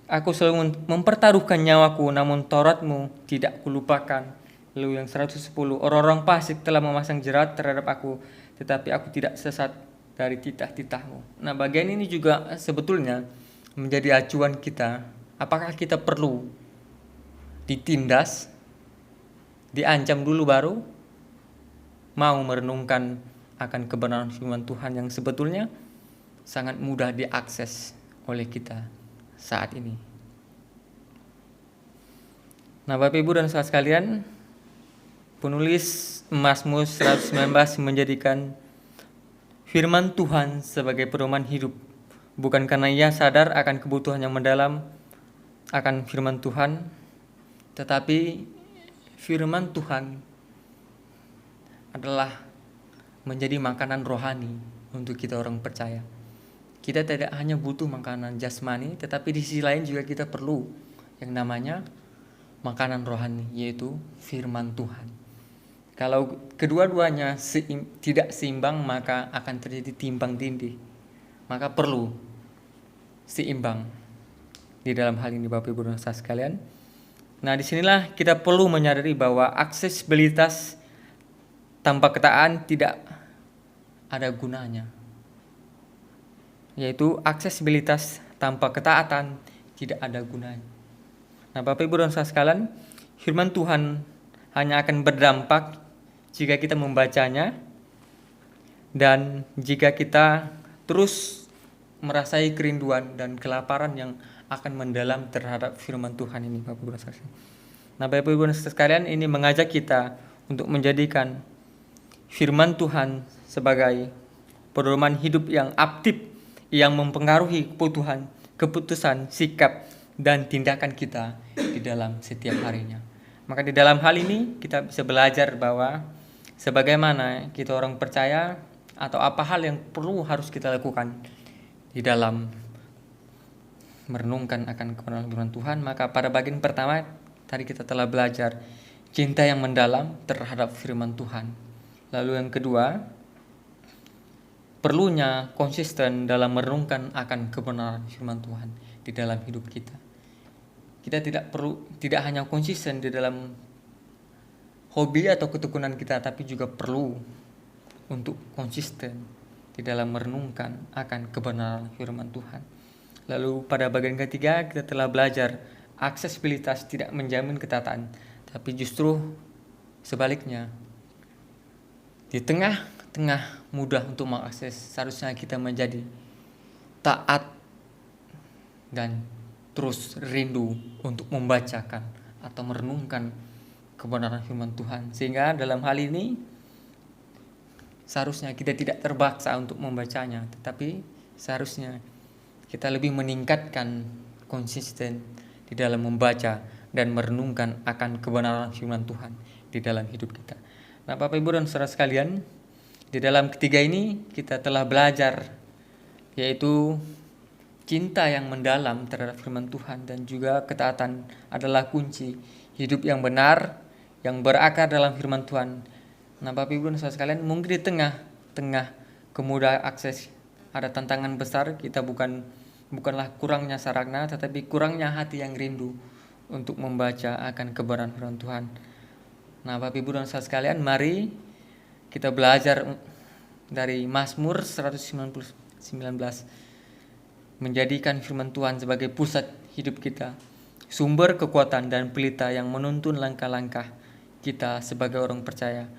aku selalu mempertaruhkan nyawaku, namun Taurat-Mu tidak kulupakan. Lalu yang 110, orang-orang fasik telah memasang jerat terhadap aku, tetapi aku tidak sesat dari titah-titah-Mu. Nah, bagian ini juga sebetulnya menjadi acuan kita. Apakah kita perlu ditindas, diancam dulu baru mau merenungkan akan kebenaran firman Tuhan yang sebetulnya sangat mudah diakses oleh kita saat ini. Nah, Bapak Ibu dan saudara sekalian, penulis Mazmur 119 menjadikan firman Tuhan sebagai pedoman hidup, bukan karena ia sadar akan kebutuhan yang mendalam akan firman Tuhan, tetapi firman Tuhan adalah menjadi makanan rohani untuk kita orang percaya. Kita tidak hanya butuh makanan jasmani, tetapi di sisi lain juga kita perlu yang namanya makanan rohani, yaitu firman Tuhan. Kalau kedua-duanya tidak seimbang, maka akan terjadi timbang tindih. Maka perlu seimbang di dalam hal ini Bapak Ibu dan saudara sekalian. Nah, disinilah kita perlu menyadari bahwa aksesibilitas tanpa ketaatan tidak ada gunanya. Yaitu aksesibilitas tanpa ketaatan tidak ada gunanya. Nah, Bapak Ibu dan saudara sekalian, firman Tuhan hanya akan berdampak jika kita membacanya dan jika kita terus merasai kerinduan dan kelaparan yang akan mendalam terhadap firman Tuhan ini, Bapak Ibu dan saudara. Nah, Bapak Ibu dan saudara sekalian, ini mengajak kita untuk menjadikan firman Tuhan sebagai pedoman hidup yang aktif, yang mempengaruhi keputusan, sikap, dan tindakan kita di dalam setiap harinya. Maka di dalam hal ini kita bisa belajar bahwa sebagaimana kita orang percaya atau apa hal yang harus kita lakukan di dalam merenungkan akan kebenaran firman Tuhan. Maka pada bagian pertama tadi kita telah belajar, cinta yang mendalam terhadap firman Tuhan. Lalu yang kedua, perlunya konsisten dalam merenungkan akan kebenaran firman Tuhan di dalam hidup kita. Kita tidak hanya konsisten di dalam hobi atau ketekunan kita, tapi juga perlu untuk konsisten di dalam merenungkan akan kebenaran firman Tuhan. Lalu pada bagian ketiga kita telah belajar aksesibilitas tidak menjamin ketaatan, tapi justru sebaliknya. Di tengah-tengah mudah untuk mengakses, seharusnya kita menjadi taat dan terus rindu untuk membacakan atau merenungkan kebenaran firman Tuhan. Sehingga dalam hal ini seharusnya kita tidak terpaksa untuk membacanya, tetapi seharusnya kita lebih meningkatkan konsisten di dalam membaca dan merenungkan akan kebenaran firman Tuhan di dalam hidup kita. Nah, Bapak Ibu dan Saudara sekalian, di dalam ketiga ini kita telah belajar, yaitu cinta yang mendalam terhadap firman Tuhan dan juga ketaatan adalah kunci hidup yang benar, yang berakar dalam firman Tuhan. Nah, Bapak Ibu dan Saudara sekalian, mungkin di tengah kemudahan akses ada tantangan besar. Kita bukanlah kurangnya sarana, tetapi kurangnya hati yang rindu untuk membaca akan kebenaran firman Tuhan. Nah, Bapak Ibu dan Saudara sekalian, mari kita belajar dari Mazmur 119, menjadikan firman Tuhan sebagai pusat hidup kita, sumber kekuatan dan pelita yang menuntun langkah-langkah kita sebagai orang percaya,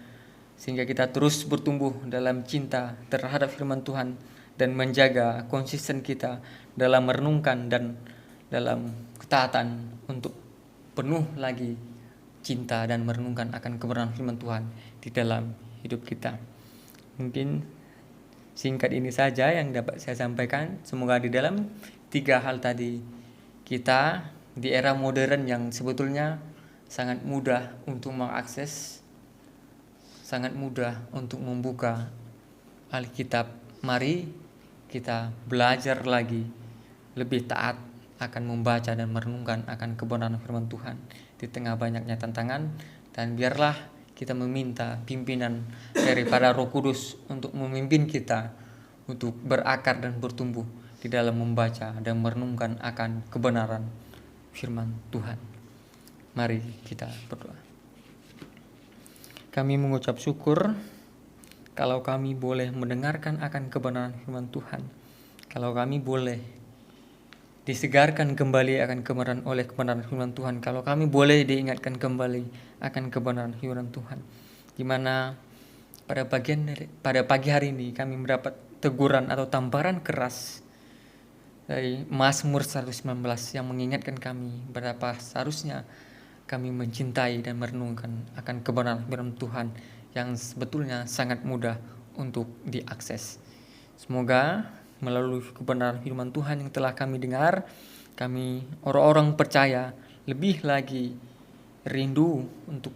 sehingga kita terus bertumbuh dalam cinta terhadap firman Tuhan dan menjaga konsisten kita dalam merenungkan dan dalam ketaatan untuk penuh lagi cinta dan merenungkan akan kebenaran firman Tuhan di dalam hidup kita. Mungkin singkat ini saja yang dapat saya sampaikan. Semoga di dalam tiga hal tadi kita di era modern yang sebetulnya sangat mudah untuk mengakses, sangat mudah untuk membuka Alkitab. Mari kita belajar lagi lebih taat akan membaca dan merenungkan akan kebenaran firman Tuhan di tengah banyaknya tantangan, dan biarlah kita meminta pimpinan daripada Roh Kudus untuk memimpin kita untuk berakar dan bertumbuh di dalam membaca dan merenungkan akan kebenaran firman Tuhan. Mari kita berdoa. Kami mengucap syukur kalau kami boleh mendengarkan akan kebenaran firman Tuhan, kalau kami boleh disegarkan kembali akan kebenaran oleh kebenaran firman Tuhan, kalau kami boleh diingatkan kembali akan kebenaran firman Tuhan, di mana pada pagi hari ini kami mendapat teguran atau tamparan keras dari Mazmur 119 yang mengingatkan kami betapa seharusnya kami mencintai dan merenungkan akan kebenaran firman Tuhan yang sebetulnya sangat mudah untuk diakses. Semoga melalui kebenaran firman Tuhan yang telah kami dengar, kami orang-orang percaya lebih lagi rindu untuk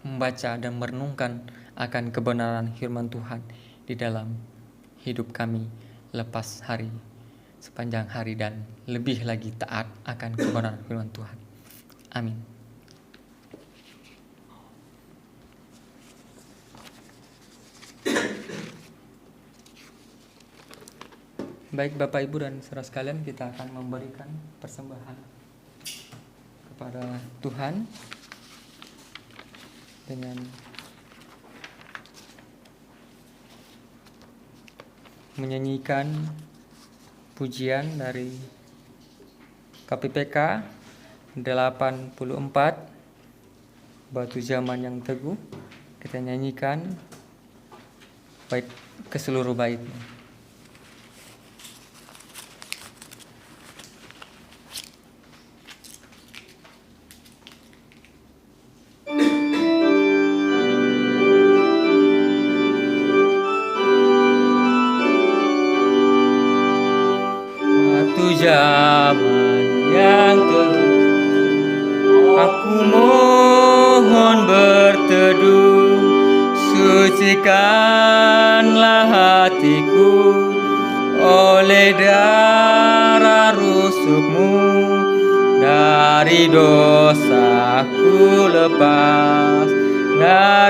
membaca dan merenungkan akan kebenaran firman Tuhan di dalam hidup kami lepas hari, sepanjang hari, dan lebih lagi taat akan kebenaran firman Tuhan. Amin. Baik Bapak Ibu dan saudara sekalian, kita akan memberikan persembahan kepada Tuhan dengan menyanyikan pujian dari KPPK 84 Batu Zaman yang Teguh. Kita nyanyikan bait ke seluruh baitnya. Zaman yang teguh, aku mohon berteduh, sucikanlah hatiku oleh darah rusukmu, dari dosaku lepas.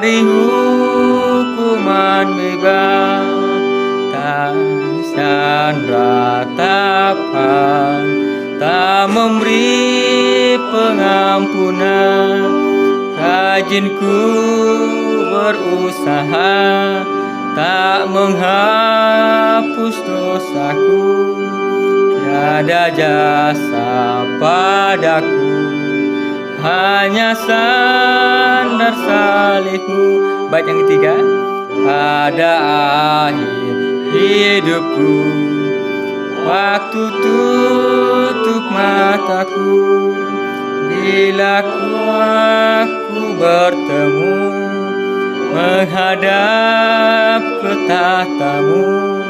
dari hukuman bebas, tangisan ratapan, tak memberi pengampunan. Rajin ku berusaha, tak menghapus dosaku. Tiada jasa padaku, hanya sandar salibmu. Bait yang ketiga. Pada akhir hidupku, waktu tutup mataku, bila aku bertemu menghadap ke tahtamu,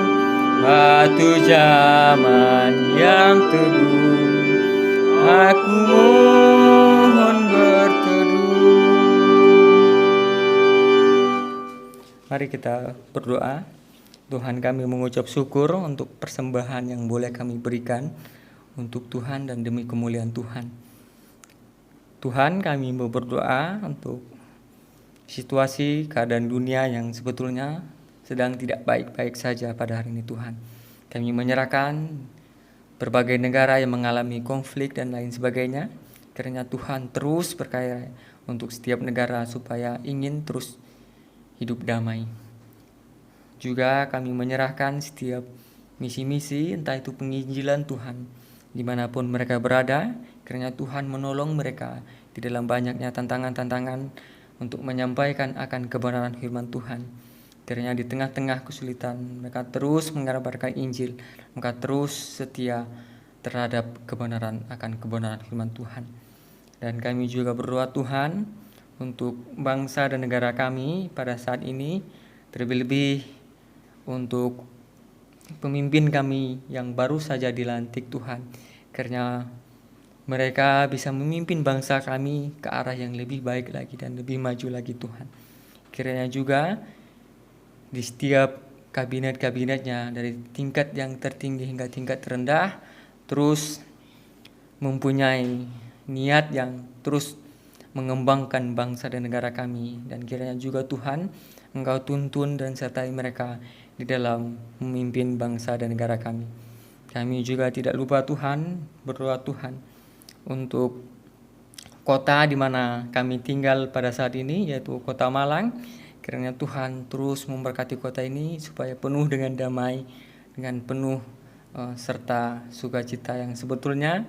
batu zaman yang teguh, aku mohon berteduh. Mari kita berdoa. Tuhan, kami mengucap syukur untuk persembahan yang boleh kami berikan untuk Tuhan dan demi kemuliaan Tuhan. Tuhan, kami mau berdoa untuk situasi keadaan dunia yang sebetulnya sedang tidak baik-baik saja pada hari ini Tuhan. Kami menyerahkan berbagai negara yang mengalami konflik dan lain sebagainya. Kiranya Tuhan terus berkarya untuk setiap negara supaya ingin terus hidup damai. Juga kami menyerahkan setiap misi-misi, entah itu penginjilan Tuhan, dimanapun mereka berada. Kiranya Tuhan menolong mereka di dalam banyaknya tantangan-tantangan untuk menyampaikan akan kebenaran firman Tuhan. Kiranya di tengah-tengah kesulitan mereka terus mengabarkan Injil, mereka terus setia terhadap kebenaran akan kebenaran firman Tuhan. Dan kami juga berdoa Tuhan untuk bangsa dan negara kami pada saat ini, terlebih-lebih untuk pemimpin kami yang baru saja dilantik Tuhan. Kiranya mereka bisa memimpin bangsa kami ke arah yang lebih baik lagi dan lebih maju lagi Tuhan. Kiranya juga di setiap kabinet-kabinetnya dari tingkat yang tertinggi hingga tingkat terendah terus mempunyai niat yang terus mengembangkan bangsa dan negara kami. Dan kiranya juga Tuhan Engkau tuntun dan sertai mereka di dalam memimpin bangsa dan negara kami. Kami juga tidak lupa Tuhan, berdoa Tuhan untuk kota di mana kami tinggal pada saat ini, yaitu kota Malang. Kiranya Tuhan terus memberkati kota ini supaya penuh dengan damai, dengan penuh serta sukacita yang sebetulnya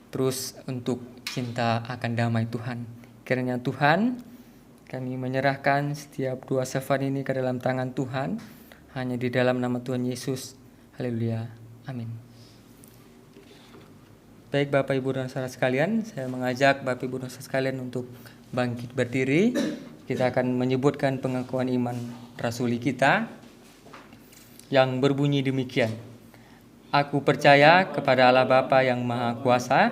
terus untuk cinta akan damai Tuhan. Kiranya Tuhan, kami menyerahkan setiap doa safar ini ke dalam tangan Tuhan, hanya di dalam nama Tuhan Yesus. Haleluya. Amin. Baik Bapak Ibu dan saudara sekalian, saya mengajak Bapak Ibu dan saudara sekalian untuk bangkit berdiri. Kita akan menyebutkan pengakuan iman rasuli kita yang berbunyi demikian. Aku percaya kepada Allah Bapa yang Maha Kuasa,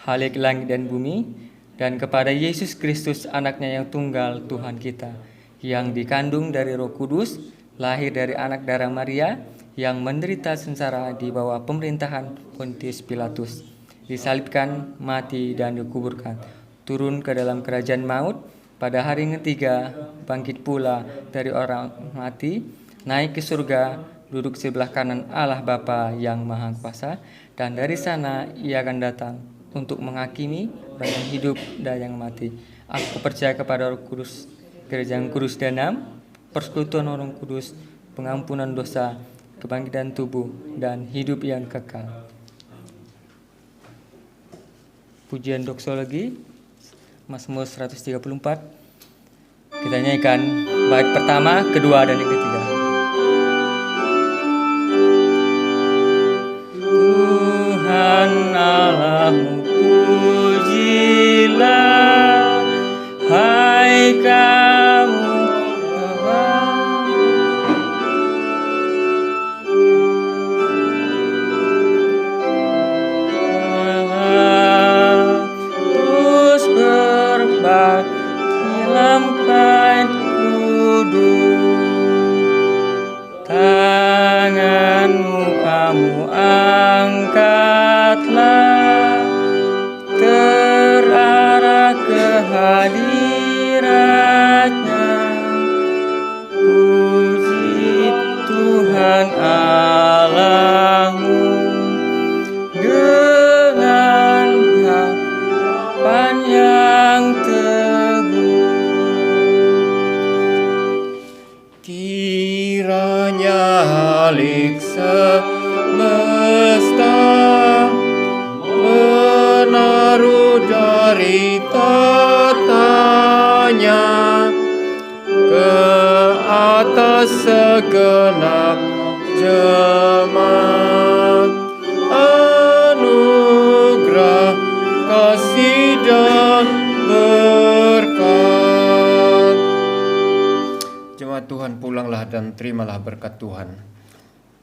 Khalik langit dan bumi, dan kepada Yesus Kristus anaknya yang tunggal Tuhan kita, yang dikandung dari Roh Kudus, lahir dari anak darah Maria, yang menderita sengsara di bawah pemerintahan Pontius Pilatus, disalibkan, mati dan dikuburkan, turun ke dalam kerajaan maut, pada hari ketiga bangkit pula dari orang mati, naik ke surga, duduk sebelah kanan Allah Bapa yang Maha Kuasa, dan dari sana ia akan datang untuk menghakimi orang yang hidup dan yang mati. Aku percaya kepada Roh Kudus, gereja yang kudus dan am, persekutuan orang kudus, pengampunan dosa, kebangkitan tubuh, dan hidup yang kekal. Pujian doksologi Mazmur 134. Kita nyanyikan bait pertama, kedua, dan yang ketiga. Tuhan Allahmu pujilah, hai kamu terus berbakti dalam bait kudus. Tanganmu kamu angkatlah, terarah kehadiran balik semesta, menaruh jari tatanya ke atas segenap jemaat, anugerah kasih dan berkat. Jemaat Tuhan, pulanglah dan terimalah berkat Tuhan.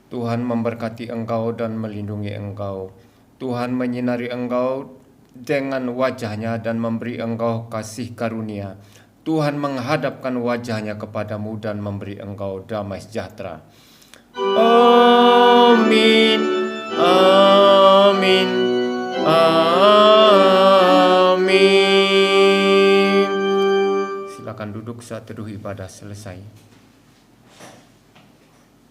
Tuhan memberkati engkau dan melindungi engkau. Tuhan menyinari engkau dengan wajah-Nya dan memberi engkau kasih karunia. Tuhan menghadapkan wajah-Nya kepadamu dan memberi engkau damai sejahtera. Amin. Amin. Amin. Silakan duduk saat teduh ibadah selesai.